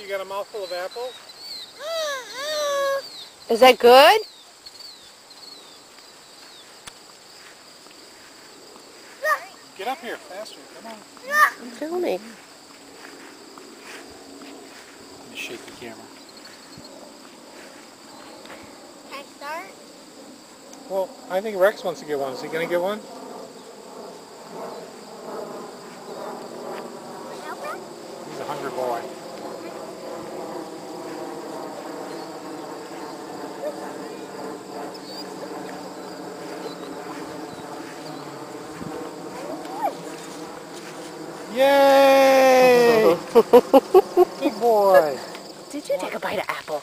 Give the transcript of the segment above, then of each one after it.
you got a mouthful of apple? Is that good? Get up here, faster, come on. I'm filming. Let me shake the camera. Can I start? Well, I think Rex wants to get one. Is he going to get one? He's a hungry boy. Yay! Big boy. Did you take a bite of apple?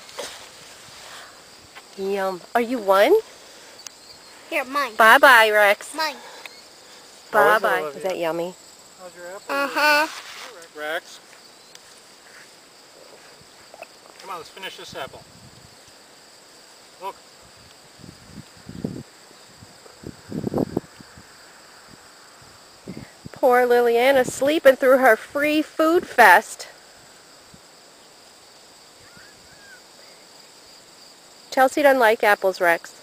Yum. Are you one? Here, mine. Bye-bye, Rex. Mine. Bye-bye. Always Is that yummy? How's your apple? Uh-huh. Rex. Come on, let's finish this apple. Look. Poor Liliana's sleeping through her free food fest. Chelsea doesn't like apples, Rex.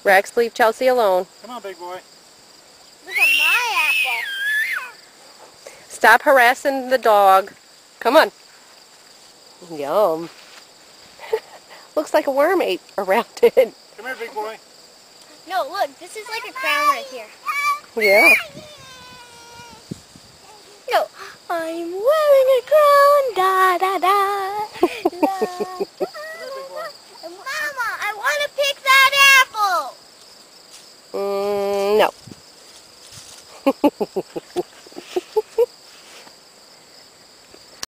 Rex, leave Chelsea alone. Come on, big boy. Look at my apple. Stop harassing the dog. Come on. Yum. Looks like a worm ate around it. Come here, big boy. No, look, this is like a crown right here. Yeah. No, I'm wearing a crown, da da da. La, da. Mama, I want to pick that apple. No.